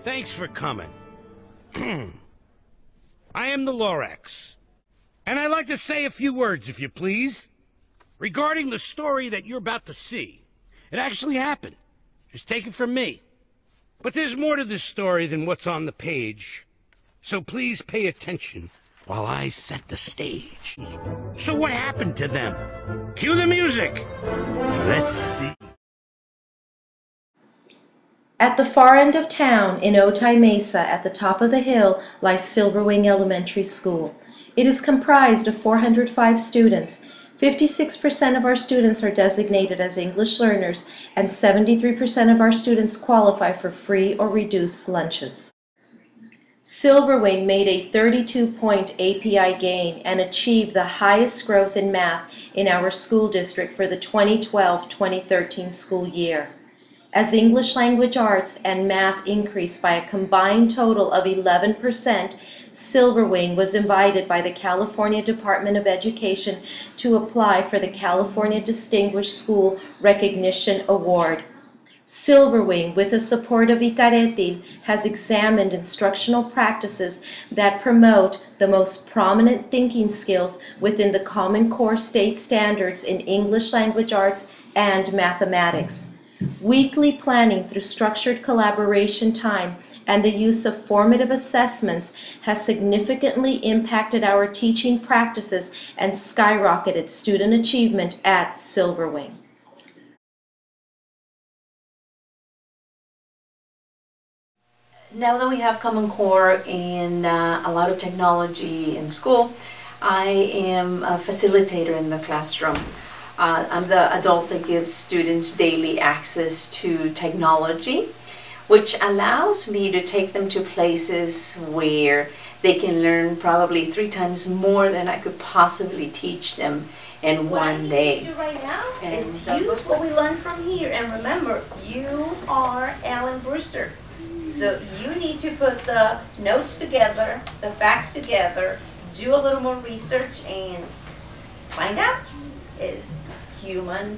Thanks for coming. I am the Lorax, and I'd like to say a few words, if you please, regarding the story that you're about to see. It actually happened. Just take it from me. But there's more to this story than what's on the page, so please pay attention while I set the stage. So what happened to them? Cue the music. Let's see. At the far end of town, in Otay Mesa, at the top of the hill, lies Silverwing Elementary School. It is comprised of 405 students. 56% of our students are designated as English learners, and 73% of our students qualify for free or reduced lunches. Silverwing made a 32-point API gain and achieved the highest growth in math in our school district for the 2012-2013 school year. As English language arts and math increased by a combined total of 11%, Silverwing was invited by the California Department of Education to apply for the California Distinguished School Recognition Award. Silverwing, with the support of ICARETIL, has examined instructional practices that promote the most prominent thinking skills within the Common Core state standards in English language arts and mathematics. Weekly planning through structured collaboration time and the use of formative assessments has significantly impacted our teaching practices and skyrocketed student achievement at Silverwing. Now that we have Common Core and a lot of technology in school, I am a facilitator in the classroom. I'm the adult that gives students daily access to technology, which allows me to take them to places where they can learn probably 3 times more than I could possibly teach them in one day. What I need you to do right now is use what we learned from here, and remember, you are Alan Brewster. So you need to put the notes together, the facts together, do a little more research, and find out, is human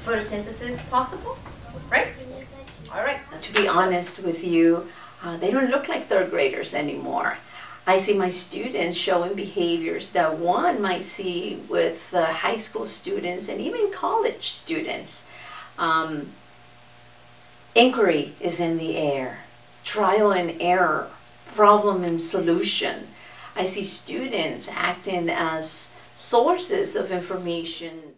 photosynthesis possible? Right? All right. To be honest with you, they don't look like 3rd graders anymore. I see my students showing behaviors that one might see with high school students and even college students. Inquiry is in the air, trial and error, problem and solution. I see students acting as sources of information.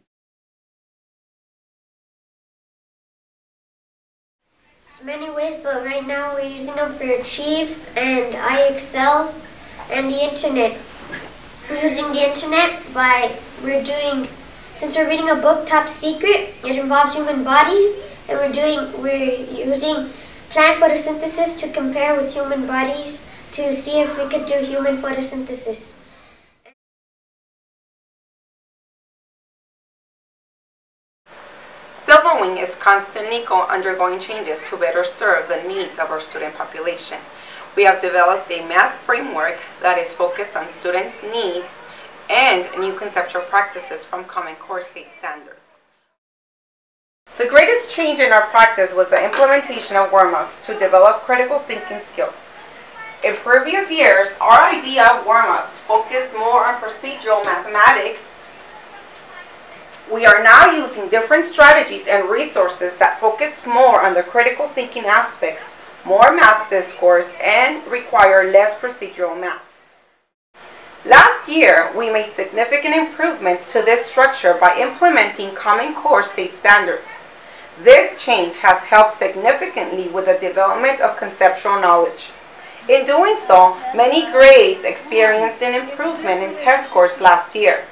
There's many ways, but right now we're using them for Achieve and IXL and the internet. We're using the internet since we're reading a book, Top Secret, it involves human body, and we're using plant photosynthesis to compare with human bodies to see if we could do human photosynthesis. Silverwing is constantly undergoing changes to better serve the needs of our student population. We have developed a math framework that is focused on students' needs and new conceptual practices from Common Core state standards. The greatest change in our practice was the implementation of warm-ups to develop critical thinking skills. In previous years, our idea of warm-ups focused more on procedural mathematics. We are now using different strategies and resources that focus more on the critical thinking aspects, more math discourse, and require less procedural math. Last year, we made significant improvements to this structure by implementing Common Core state standards. This change has helped significantly with the development of conceptual knowledge. In doing so, many grades experienced an improvement in test scores last year.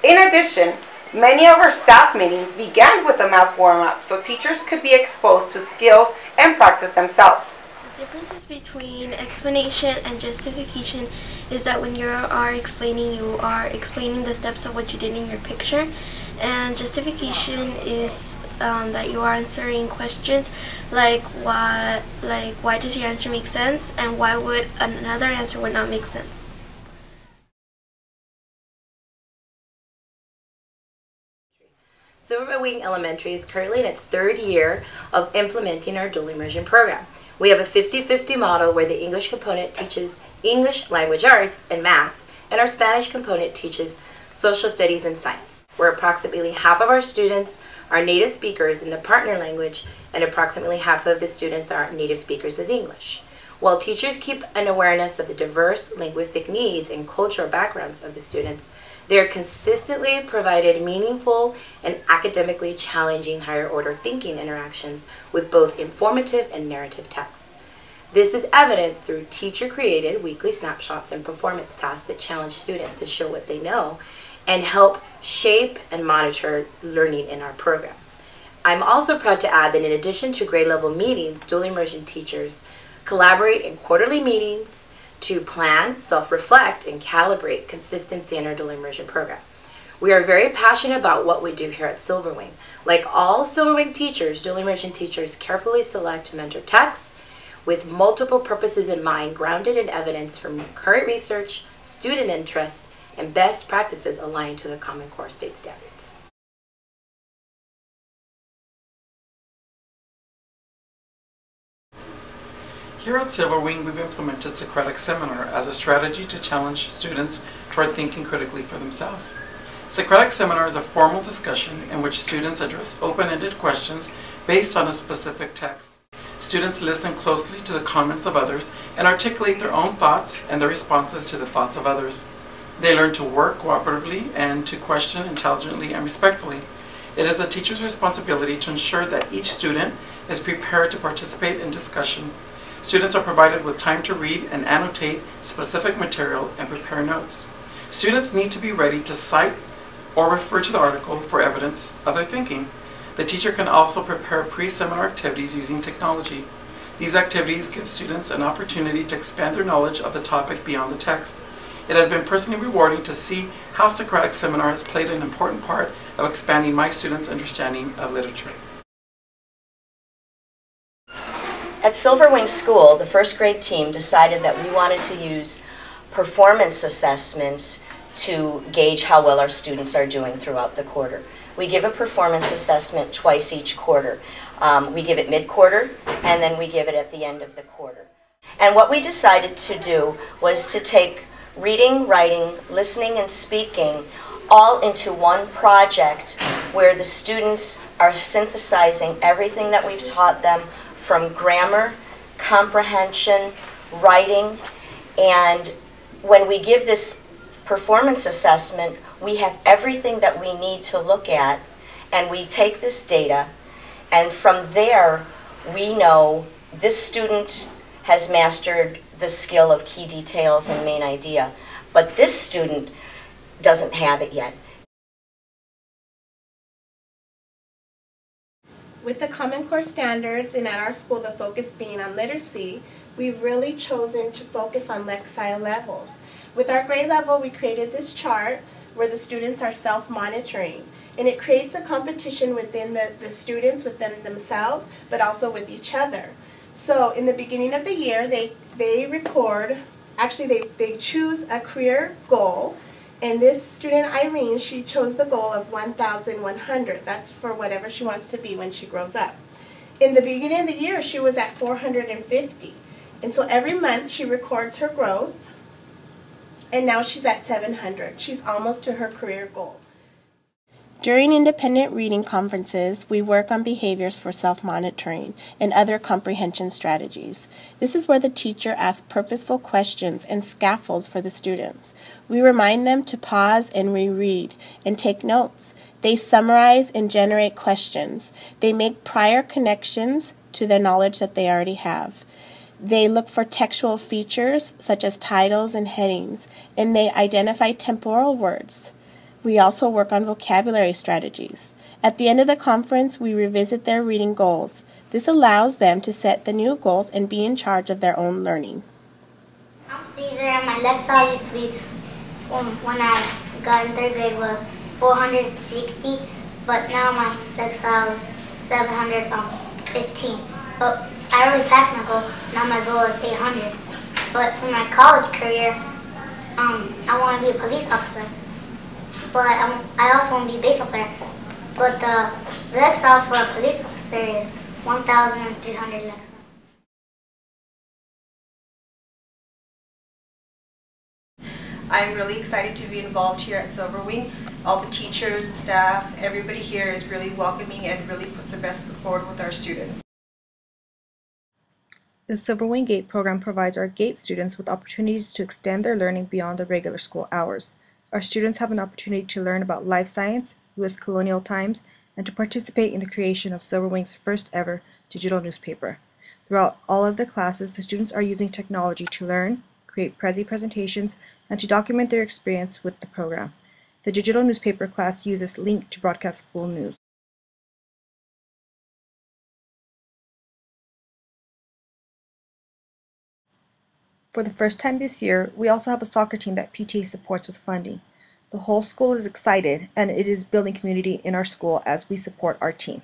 In addition, many of our staff meetings began with a math warm-up so teachers could be exposed to skills and practice themselves. The differences between explanation and justification is that when you are explaining the steps of what you did in your picture, and justification is that you are answering questions like why does your answer make sense, and why would another answer would not make sense. Silver Wing Elementary is currently in its third year of implementing our dual immersion program. We have a 50-50 model where the English component teaches English, language arts, and math, and our Spanish component teaches social studies and science, where approximately half of our students are native speakers in the partner language and approximately half of the students are native speakers of English. While teachers keep an awareness of the diverse linguistic needs and cultural backgrounds of the students, they are consistently provided meaningful and academically challenging higher order thinking interactions with both informative and narrative texts. This is evident through teacher-created weekly snapshots and performance tasks that challenge students to show what they know and help shape and monitor learning in our program. I'm also proud to add that in addition to grade level meetings, dual immersion teachers collaborate in quarterly meetings to plan, self-reflect, and calibrate consistency in our dual immersion program. We are very passionate about what we do here at Silver Wing. Like all Silver Wing teachers, dual immersion teachers carefully select mentor texts with multiple purposes in mind, grounded in evidence from current research, student interest, and best practices aligned to the Common Core state standards. Here at Silver Wing, we've implemented Socratic Seminar as a strategy to challenge students toward thinking critically for themselves. Socratic Seminar is a formal discussion in which students address open-ended questions based on a specific text. Students listen closely to the comments of others and articulate their own thoughts and their responses to the thoughts of others. They learn to work cooperatively and to question intelligently and respectfully. It is the teacher's responsibility to ensure that each student is prepared to participate in discussion. Students are provided with time to read and annotate specific material and prepare notes. Students need to be ready to cite or refer to the article for evidence of their thinking. The teacher can also prepare pre-seminar activities using technology. These activities give students an opportunity to expand their knowledge of the topic beyond the text. It has been personally rewarding to see how Socratic Seminar has played an important part of expanding my students' understanding of literature. At Silver Wing School, the first grade team decided that we wanted to use performance assessments to gauge how well our students are doing throughout the quarter. We give a performance assessment twice each quarter. We give it mid-quarter, and then we give it at the end of the quarter. And what we decided to do was to take reading, writing, listening, and speaking all into one project where the students are synthesizing everything that we've taught them from grammar, comprehension, writing, and when we give this performance assessment, we have everything that we need to look at, and we take this data, and from there we know this student has mastered the skill of key details and main idea, but this student doesn't have it yet. With the Common Core standards and at our school the focus being on literacy, we've really chosen to focus on lexile levels. With our grade level, we created this chart where the students are self-monitoring, and it creates a competition within the students, within themselves, but also with each other. So in the beginning of the year, they record, actually they choose a career goal, and this student, Eileen, she chose the goal of 1,100. That's for whatever she wants to be when she grows up. In the beginning of the year, she was at 450. And so every month she records her growth, and now she's at 700. She's almost to her career goal. During independent reading conferences, we work on behaviors for self-monitoring and other comprehension strategies. This is where the teacher asks purposeful questions and scaffolds for the students. We remind them to pause and reread and take notes. They summarize and generate questions. They make prior connections to the knowledge that they already have. They look for textual features such as titles and headings, and they identify temporal words. We also work on vocabulary strategies. At the end of the conference, we revisit their reading goals. This allows them to set the new goals and be in charge of their own learning. I'm Caesar, and my lexile used to be, when I got in third grade, was 460, but now my lexile is 715. But I already passed my goal. Now my goal is 800. But for my college career, I want to be a police officer. But I also want to be a baseball player. but the Lexile for a police officer is 1,300 Lexile. I'm really excited to be involved here at Silverwing. All the teachers, the staff, everybody here is really welcoming and really puts their best foot forward with our students. The Silverwing GATE program provides our GATE students with opportunities to extend their learning beyond the regular school hours. Our students have an opportunity to learn about life science, U.S. colonial times, and to participate in the creation of Silverwing's first ever digital newspaper. Throughout all of the classes, the students are using technology to learn, create Prezi presentations, and to document their experience with the program. The digital newspaper class uses Link to broadcast school news. For the first time this year, we also have a soccer team that PTA supports with funding. The whole school is excited, and it is building community in our school as we support our team.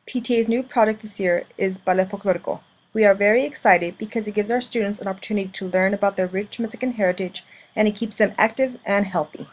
PTA's new project this year is Ballet Folklorico. We are very excited because it gives our students an opportunity to learn about their rich Mexican heritage, and it keeps them active and healthy.